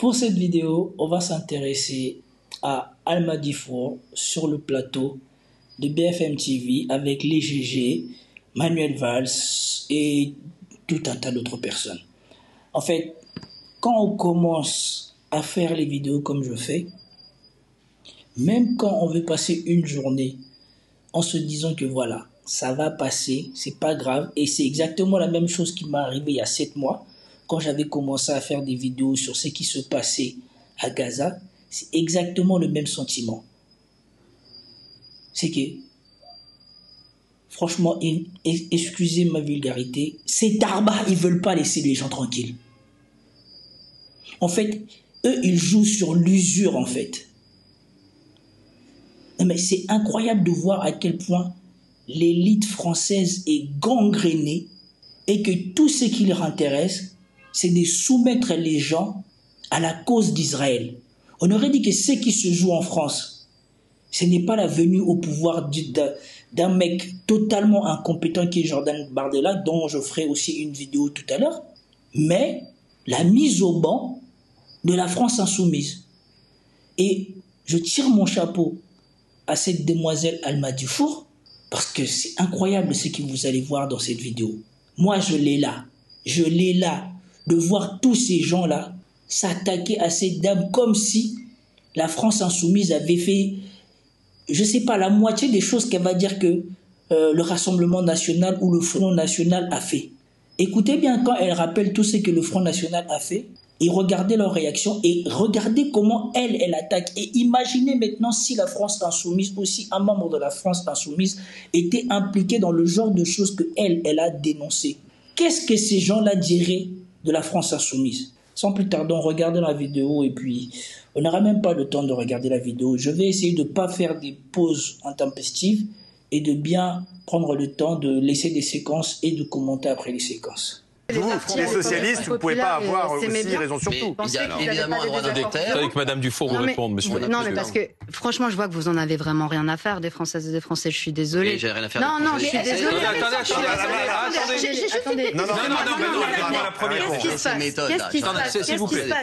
Pour cette vidéo, on va s'intéresser à Almadi Four sur le plateau de BFM TV avec les GG, Manuel Valls et tout un tas d'autres personnes. En fait, quand on commence à faire les vidéos comme je fais, même quand on veut passer une journée en se disant que voilà, ça va passer, c'est pas grave, et c'est exactement la même chose qui m'est arrivé il y a 7 mois, quand j'avais commencé à faire des vidéos sur ce qui se passait à Gaza, c'est exactement le même sentiment. C'est que, franchement, excusez ma vulgarité, ces tarbas, ils veulent pas laisser les gens tranquilles. En fait, eux, ils jouent sur l'usure, en fait. Mais c'est incroyable de voir à quel point l'élite française est gangrénée et que tout ce qui leur intéresse, c'est de soumettre les gens à la cause d'Israël. On aurait dit que ce qui se joue en France, ce n'est pas la venue au pouvoir d'un mec totalement incompétent qui est Jordan Bardella, dont je ferai aussi une vidéo tout à l'heure, mais la mise au banc de la France insoumise. Et je tire mon chapeau à cette demoiselle Almadi Four, parce que c'est incroyable ce que vous allez voir dans cette vidéo. Moi, je l'ai là, de voir tous ces gens-là s'attaquer à cette dame comme si la France insoumise avait fait, je ne sais pas, la moitié des choses qu'elle va dire que le Rassemblement national ou le Front national a fait. Écoutez bien quand elle rappelle tout ce que le Front national a fait, et regardez leur réaction, et regardez comment elle attaque. Et imaginez maintenant si la France insoumise, ou si un membre de la France insoumise était impliqué dans le genre de choses que elle a dénoncé. Qu'est-ce que ces gens-là diraient de la France insoumise? Sans plus tarder, regardez la vidéo, et puis on n'aura même pas le temps de regarder la vidéo. Je vais essayer de ne pas faire des pauses intempestives et de bien prendre le temps de laisser des séquences et de commenter après les séquences. Vous, les socialistes, vous ne pouvez pas avoir aussi raison sur tout. Il y a évidemment un droit d'inventaire. Avec Madame Dufour vous répondre, monsieur. Non, mais parce que, franchement, je vois que vous en avez vraiment rien à faire, des Françaises et des Français, je suis désolée. J'ai rien à faire. Non, je suis désolée. Attendez. Non, la première.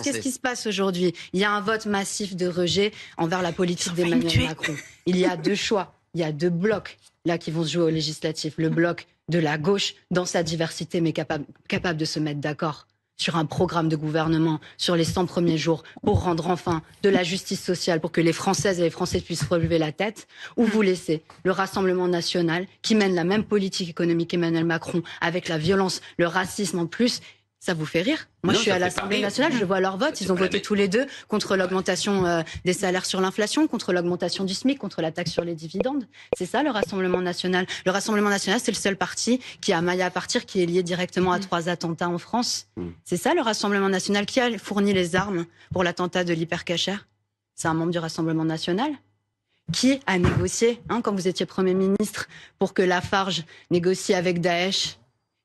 Qu'est-ce qui se passe aujourd'hui? Il y a un vote massif de rejet envers la politique d'Emmanuel Macron. Il y a deux choix, il y a deux blocs, là, qui vont se jouer au législatif. Le bloc de la gauche, dans sa diversité, mais capable de se mettre d'accord sur un programme de gouvernement sur les 100 premiers jours pour rendre enfin de la justice sociale, pour que les Françaises et les Français puissent relever la tête, ou vous laissez le Rassemblement national, qui mène la même politique économique qu'Emmanuel Macron, avec la violence, le racisme en plus. Ça vous fait rire? Moi, je suis à l'Assemblée nationale, je vois leur vote. Ils ont voté tous les deux contre l'augmentation des salaires sur l'inflation, contre l'augmentation du SMIC, contre la taxe sur les dividendes. C'est ça, le Rassemblement national. Le Rassemblement national, c'est le seul parti qui a maille à partir, qui est lié directement à 3 attentats en France. C'est ça, le Rassemblement national. Qui a fourni les armes pour l'attentat de l'Hypercacher? C'est un membre du Rassemblement national. Qui a négocié, quand vous étiez Premier ministre, pour que Lafarge négocie avec Daesh?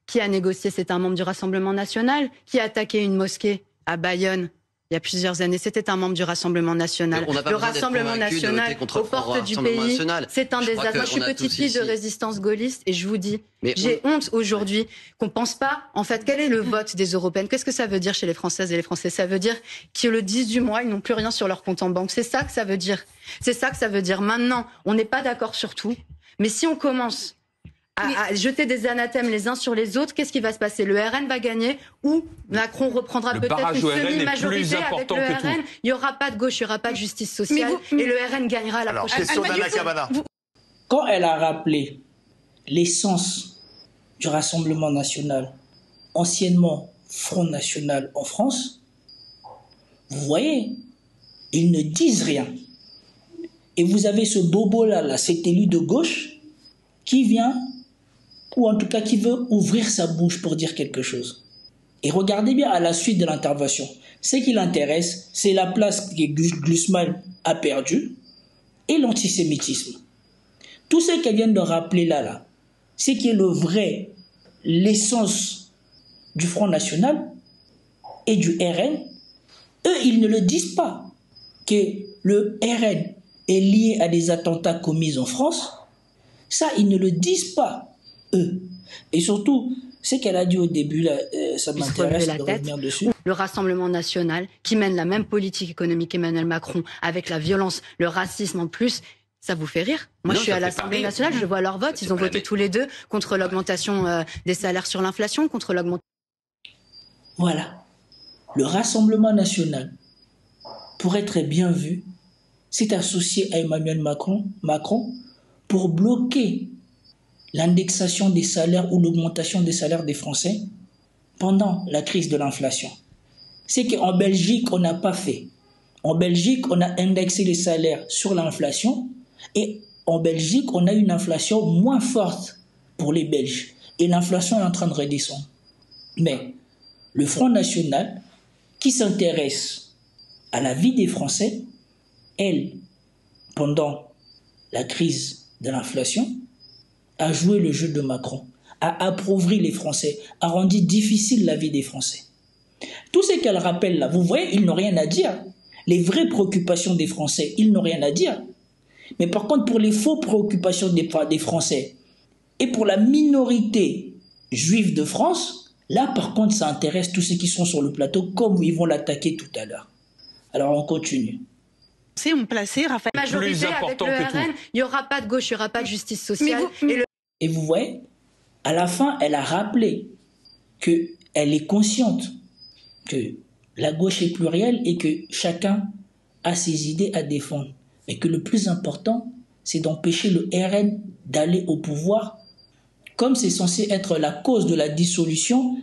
Qui a négocié? C'est un membre du Rassemblement national. Qui a attaqué une mosquée à Bayonne il y a plusieurs années? C'était un membre du Rassemblement national. Le Rassemblement national, aux portes du pays, c'est un des... Moi, je suis petite fille de résistance gaulliste et je vous dis, j'ai honte aujourd'hui qu'on pense pas, en fait, quel est le vote des Européennes? Qu'est-ce que ça veut dire chez les Françaises et les Français? Ça veut dire que le 10 du mois, ils n'ont plus rien sur leur compte en banque. C'est ça que ça veut dire. C'est ça que ça veut dire. Maintenant, on n'est pas d'accord sur tout, mais si on commence à jeter des anathèmes les uns sur les autres, qu'est-ce qui va se passer? Le RN va gagner ou Macron reprendra peut-être une semi-majorité avec le RN. Il n'y aura pas de gauche, il n'y aura pas de justice sociale et le RN gagnera la prochaine. Question d'Anna Cabana. Quand elle a rappelé l'essence du Rassemblement national, anciennement Front national en France, vous voyez, ils ne disent rien. Et vous avez ce bobo-là, cet élu de gauche, qui vient, ou en tout cas qui veut ouvrir sa bouche pour dire quelque chose. Et regardez bien à la suite de l'intervention. Ce qui l'intéresse, c'est la place que Glucksmann a perdue et l'antisémitisme. Tout ce qu'elle vient de rappeler là, c'est qui est l'essence du Front National et du RN. Eux, ils ne le disent pas, que le RN est lié à des attentats commis en France. Ça, ils ne le disent pas, eux. Et surtout, Ce qu'elle a dit au début, là, ça m'intéresse de revenir dessus. Le Rassemblement national, qui mène la même politique économique qu'Emmanuel Macron, avec la violence, le racisme en plus, ça vous fait rire? Moi, je suis à l'Assemblée nationale, je vois leur vote. Ils ont voté tous les deux contre l'augmentation des salaires sur l'inflation, contre l'augmentation... Voilà. Le Rassemblement national, pour être bien vu, s'est associé à Emmanuel Macron pour bloquer l'indexation des salaires ou l'augmentation des salaires des Français pendant la crise de l'inflation. C'est qu'en Belgique, on n'a pas fait. En Belgique, on a indexé les salaires sur l'inflation et en Belgique, on a une inflation moins forte pour les Belges. Et l'inflation est en train de redescendre. Mais le Front National, qui s'intéresse à la vie des Français, elle, pendant la crise de l'inflation, a joué le jeu de Macron, a appauvri les Français, a rendu difficile la vie des Français. Tout ce qu'elle rappelle là, vous voyez, ils n'ont rien à dire. Les vraies préoccupations des Français, ils n'ont rien à dire. Mais par contre, pour les fausses préoccupations des Français et pour la minorité juive de France, là par contre, ça intéresse tous ceux qui sont sur le plateau, comme ils vont l'attaquer tout à l'heure. Alors on continue. On placé Raphaël. Majorité avec le RN, il n'y aura pas de gauche, il n'y aura pas de justice sociale. Et vous voyez, à la fin, elle a rappelé qu'elle est consciente que la gauche est plurielle et que chacun a ses idées à défendre. Mais que le plus important, c'est d'empêcher le RN d'aller au pouvoir, comme c'est censé être la cause de la dissolution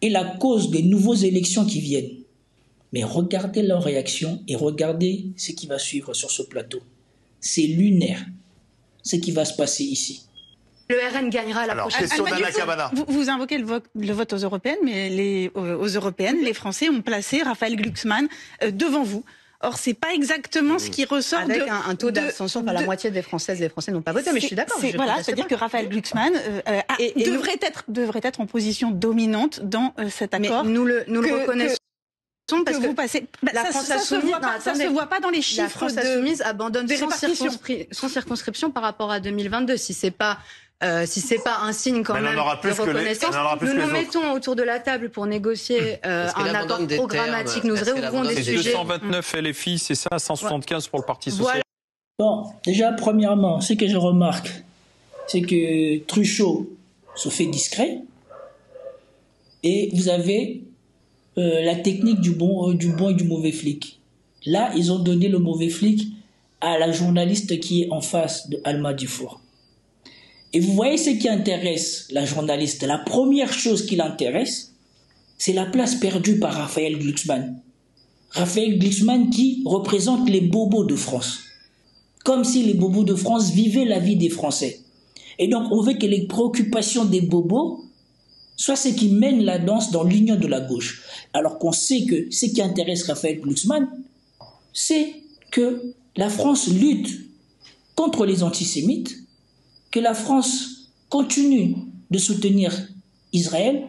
et la cause des nouvelles élections qui viennent. Mais regardez leur réaction et regardez ce qui va suivre sur ce plateau. C'est lunaire, ce qui va se passer ici. Le RN gagnera la prochaine. Question d'Anna Cabana. Vous invoquez le vote aux européennes, mais aux européennes, les Français ont placé Raphaël Glucksmann devant vous. Or, c'est pas exactement ce qui ressort avec un taux d'abstention, la moitié des Françaises et des Français n'ont pas voté, mais je suis d'accord. Voilà, c'est-à-dire que Raphaël Glucksmann devrait être en position dominante dans cet accord. Mais nous le reconnaissons. Parce que vous passez, la France Insoumise, ça se voit pas dans les chiffres. La France Insoumise abandonne son circonscription par rapport à 2022. Si c'est pas un signe quand même de reconnaissance, nous nous mettons autour de la table pour négocier un accord programmatique. Nous réouvrons des sujets. 229 LFI, c'est ça, 175 pour le Parti social. Bon, déjà, premièrement, ce que je remarque, c'est que Truchot se fait discret et vous avez la technique du bon et du mauvais flic. Là, ils ont donné le mauvais flic à la journaliste qui est en face de Alma Dufour. Et vous voyez ce qui intéresse la journaliste. La première chose qui l'intéresse, c'est la place perdue par Raphaël Glucksmann. Raphaël Glucksmann qui représente les bobos de France. Comme si les bobos de France vivaient la vie des Français. Et donc, on veut que les préoccupations des bobos soient ce qui mène la danse dans l'union de la gauche. Alors qu'on sait que ce qui intéresse Raphaël Glucksmann, c'est que la France lutte contre les antisémites, que la France continue de soutenir Israël,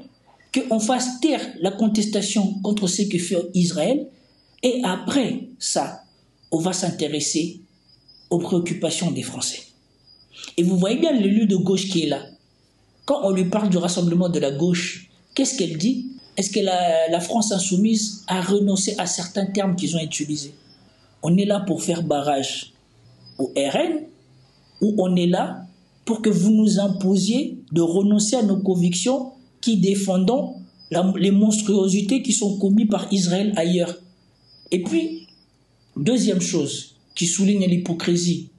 qu'on fasse taire la contestation contre ce que fait Israël, et après ça, on va s'intéresser aux préoccupations des Français. Et vous voyez bien l'élu de gauche qui est là. Quand on lui parle du rassemblement de la gauche, qu'est-ce qu'elle dit? Est-ce que la France insoumise a renoncé à certains termes qu'ils ont utilisés? On est là pour faire barrage au RN ou on est là pour que vous nous imposiez de renoncer à nos convictions qui défendons les monstruosités qui sont commises par Israël ailleurs? Et puis, deuxième chose qui souligne l'hypocrisie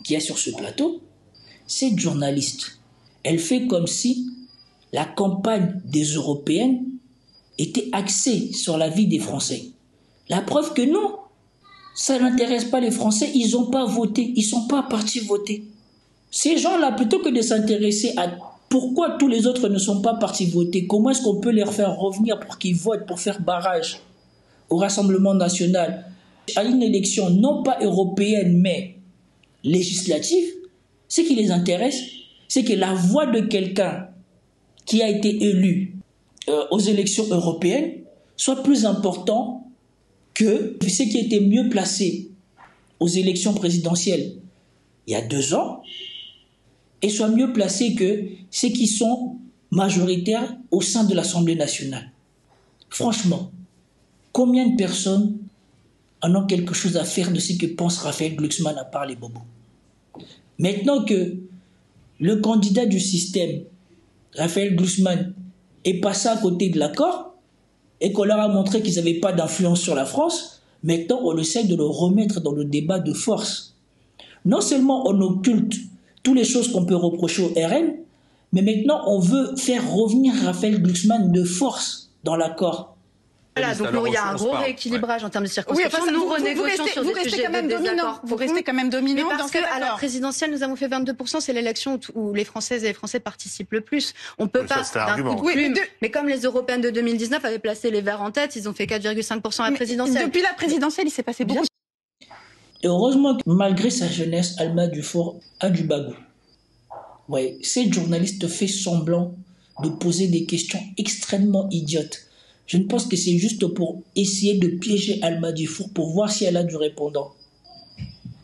qu'il y a sur ce plateau, cette journaliste, elle fait comme si la campagne des Européennes était axée sur la vie des Français. La preuve que non, ça n'intéresse pas les Français, ils n'ont pas voté, ils ne sont pas partis voter. Ces gens-là, plutôt que de s'intéresser à pourquoi tous les autres ne sont pas partis voter, comment est-ce qu'on peut les faire revenir pour qu'ils votent, pour faire barrage au Rassemblement national, à une élection non pas européenne mais législative, ce qui les intéresse, c'est que la voix de quelqu'un qui a été élu aux élections européennes soit plus important que ce qui était mieux placé aux élections présidentielles il y a 2 ans et soit mieux placé que ceux qui sont majoritaire au sein de l'Assemblée nationale. Franchement, combien de personnes en ont quelque chose à faire de ce que pense Raphaël Glucksmann à part les bobos? Maintenant que le candidat du système, Raphaël Glucksmann, est passé à côté de l'accord et qu'on leur a montré qu'ils n'avaient pas d'influence sur la France, maintenant on essaie de le remettre dans le débat de force. Non seulement on occulte toutes les choses qu'on peut reprocher au RN, mais maintenant on veut faire revenir Raphaël Glucksmann de force dans l'accord. Voilà, donc il y a un gros rééquilibrage en termes de circonscription. Oui, nous renégocions sur des sujets de désaccord. Vous restez quand même dominant. Mais parce qu'à la présidentielle, nous avons fait 22%, c'est l'élection où les Françaises et les Français participent le plus. On ne peut pas d'un coup de plume. Mais comme les Européennes de 2019 avaient placé les Verts en tête, ils ont fait 4,5% à la présidentielle. Depuis la présidentielle, il s'est passé beaucoup. Et heureusement que malgré sa jeunesse, Alma Dufour a du bagou. Ouais, cette journaliste fait semblant de poser des questions extrêmement idiotes. Je ne pense que c'est juste pour essayer de piéger Alma Dufour pour voir si elle a du répondant.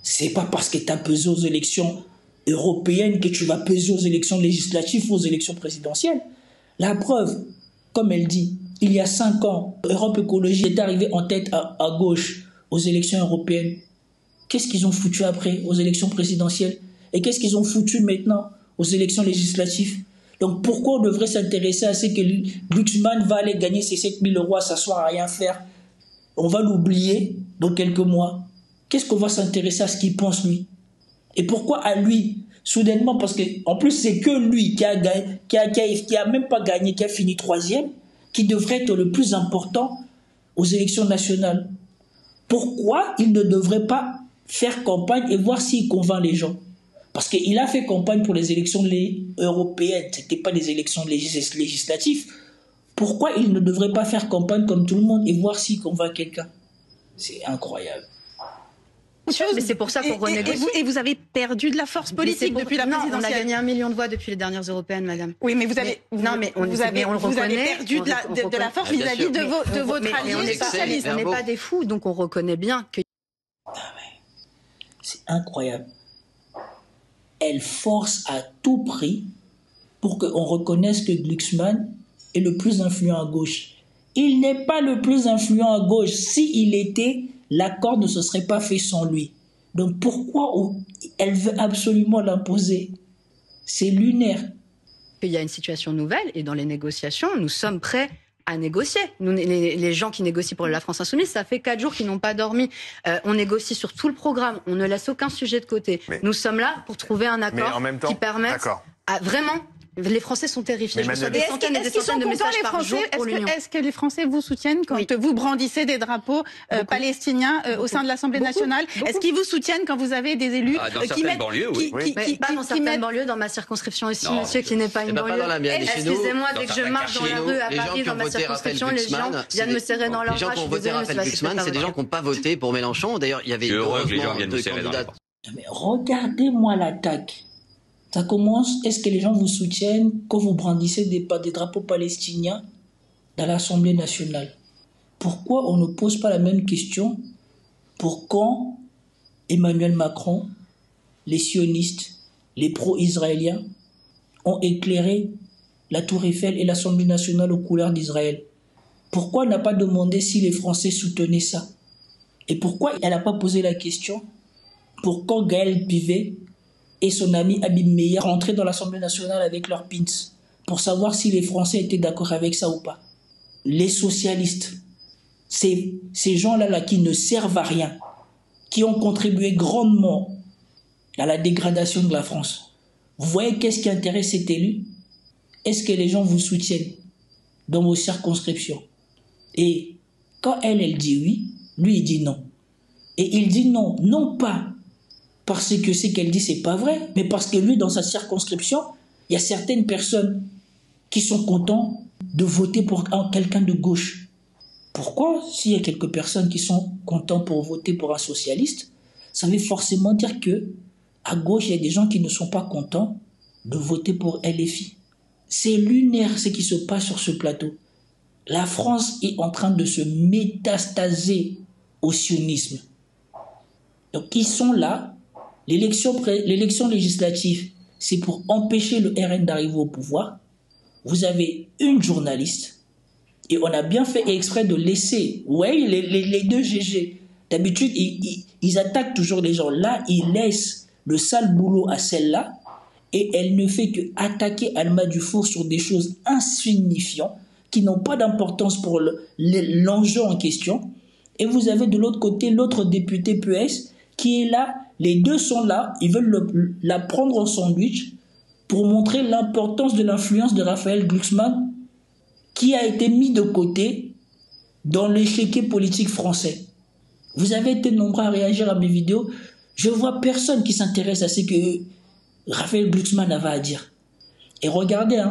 C'est pas parce que tu as pesé aux élections européennes que tu vas peser aux élections législatives ou aux élections présidentielles. La preuve, comme elle dit, il y a 5 ans, Europe Écologie est arrivée en tête à gauche aux élections européennes. Qu'est-ce qu'ils ont foutu après aux élections présidentielles? Et qu'est-ce qu'ils ont foutu maintenant aux élections législatives? Donc pourquoi on devrait s'intéresser à ce que Glucksmann va aller gagner ses 7 000 euros à s'asseoir à rien faire? On va l'oublier dans quelques mois. Qu'est-ce qu'on va s'intéresser à ce qu'il pense lui? Et pourquoi à lui? Soudainement, parce qu'en plus c'est que lui qui a même pas gagné, qui a fini 3e, qui devrait être le plus important aux élections nationales. Pourquoi il ne devrait pas faire campagne et voir s'il convainc les gens? Parce qu'il a fait campagne pour les élections européennes, ce n'était pas des élections législatives. Pourquoi il ne devrait pas faire campagne comme tout le monde et voir s'il convainc quelqu'un? C'est incroyable. Mais c'est pour ça qu'on renégocie. Et vous avez perdu de la force politique depuis la présidentielle. On a gagné 1 million de voix depuis les dernières européennes, madame. Oui, mais vous avez, on avez perdu de la force vis-à-vis de votre allié socialiste. On n'est pas des fous, donc on reconnaît bien que... C'est incroyable. Elle force à tout prix pour qu'on reconnaisse que Glucksmann est le plus influent à gauche. Il n'est pas le plus influent à gauche. S'il était, l'accord ne se serait pas fait sans lui. Donc pourquoi elle veut absolument l'imposer? C'est lunaire. Il y a une situation nouvelle et dans les négociations, nous sommes prêts à négocier. Nous, les gens qui négocient pour la France Insoumise, ça fait 4 jours qu'ils n'ont pas dormi. On négocie sur tout le programme. On ne laisse aucun sujet de côté. Nous sommes là pour trouver un accord qui permette vraiment... Les Français sont terrifiés. Je reçois des centaines et des centaines de messages par jour pour l'Union. Est-ce que les Français vous soutiennent quand vous brandissez des drapeaux palestiniens au sein de l'Assemblée nationale? Est-ce qu'ils vous soutiennent quand vous avez des élus qui mettent... banlieues, oui. Pas dans certaines banlieues, dans ma circonscription aussi, monsieur, qui n'est pas une banlieue. Excusez-moi, dès que je marche dans la rue à Paris, dans ma circonscription, les gens viennent me serrer dans leurs bras. Les gens qui ont voté Raphaël Glucksmann, c'est des gens qui n'ont pas voté pour Mélenchon. D'ailleurs, il y avait heureusement 2 candidats. Mais regardez-moi l'attaque. Ça commence, est-ce que les gens vous soutiennent quand vous brandissez des drapeaux palestiniens dans l'Assemblée nationale? Pourquoi on ne pose pas la même question pour quand Emmanuel Macron, les sionistes, les pro-israéliens ont éclairé la Tour Eiffel et l'Assemblée nationale aux couleurs d'Israël? Pourquoi elle n'a pas demandé si les Français soutenaient ça? Et pourquoi elle n'a pas posé la question pour quand Gaël Pivet et son ami Habib Meir rentraient dans l'Assemblée nationale avec leurs pins pour savoir si les Français étaient d'accord avec ça ou pas? Les socialistes, ces gens-là qui ne servent à rien, qui ont contribué grandement à la dégradation de la France. Vous voyez qu'est-ce qui intéresse cet élu? Est-ce que les gens vous soutiennent dans vos circonscriptions? Et quand elle dit oui, lui il dit non. Et il dit non, non pas parce que ce qu'elle dit, c'est pas vrai, mais parce que lui, dans sa circonscription, il y a certaines personnes qui sont contents de voter pour quelqu'un de gauche. Pourquoi, s'il y a quelques personnes qui sont contents pour voter pour un socialiste, ça veut forcément dire que à gauche, il y a des gens qui ne sont pas contents de voter pour LFI. C'est lunaire ce qui se passe sur ce plateau. La France est en train de se métastaser au sionisme. Donc, ils sont là. L'élection législative, c'est pour empêcher le RN d'arriver au pouvoir. vous avez une journaliste, et on a bien fait exprès de laisser, les deux GG. D'habitude, ils attaquent toujours les gens. Là, ils laissent le sale boulot à celle-là, et elle ne fait que attaquer Alma Dufour sur des choses insignifiantes, qui n'ont pas d'importance pour l'enjeu en question. Et vous avez de l'autre côté l'autre député PES qui est là. Les deux sont là, ils veulent la prendre en sandwich pour montrer l'importance de l'influence de Raphaël Glucksmann qui a été mis de côté dans l'échiquier politique français. Vous avez été nombreux à réagir à mes vidéos. Je vois personne qui s'intéresse à ce que Raphaël Glucksmann avait à dire. Et regardez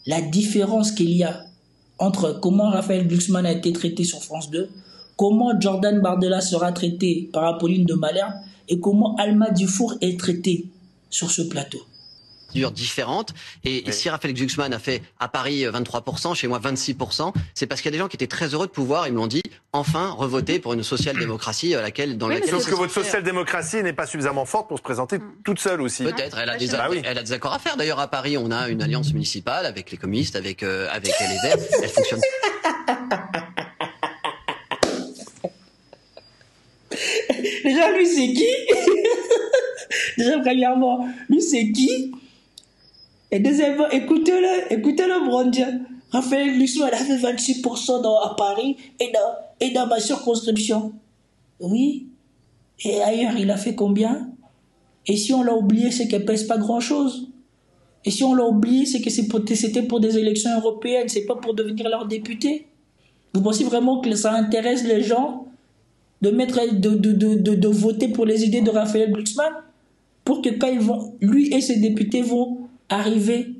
la différence qu'il y a entre comment Raphaël Glucksmann a été traité sur France 2, comment Jordan Bardella sera traité par Apolline de Malherbe et comment Alma Dufour est traitée sur ce plateau. Différentes. Et si Raphaël Glucksmann a fait à Paris 23%, chez moi 26%, c'est parce qu'il y a des gens qui étaient très heureux de pouvoir, ils me l'ont dit, enfin revoter pour une social-démocratie dans laquelle... Sauf que votre social-démocratie n'est pas suffisamment forte pour se présenter toute seule aussi. Peut-être, elle a des accords à faire. D'ailleurs, à Paris, on a une alliance municipale avec les communistes, avec les Verts. Elle fonctionne. Déjà, lui, c'est qui? Déjà, premièrement, lui, c'est qui? Et deuxièmement, écoutez-le, Brondia. Raphaël Glucksmann, elle a fait 26% à Paris et dans ma circonscription. Oui. Et ailleurs, il a fait combien? Et si on l'a oublié, c'est qu'elle pèse pas grand-chose. Et si on l'a oublié, c'est que c'était pour des élections européennes, c'est pas pour devenir leur député. Vous pensez vraiment que ça intéresse les gens de voter pour les idées de Raphaël Glucksmann? Pour que quand lui et ses députés vont arriver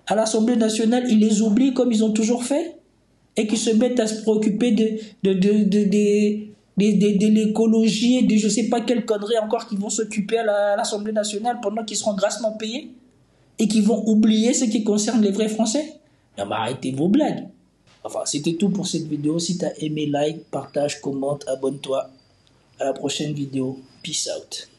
à l'Assemblée nationale, ils les oublient comme ils ont toujours fait et qu'ils se mettent à se préoccuper de l'écologie et de je sais pas quelle connerie encore qui vont s'occuper à l'Assemblée nationale pendant qu'ils seront grassement payés et qui vont oublier ce qui concerne les vrais Français. Non, mais arrêtez vos blagues. Enfin, c'était tout pour cette vidéo. Si tu as aimé, like, partage, commente, abonne-toi. À la prochaine vidéo. Peace out.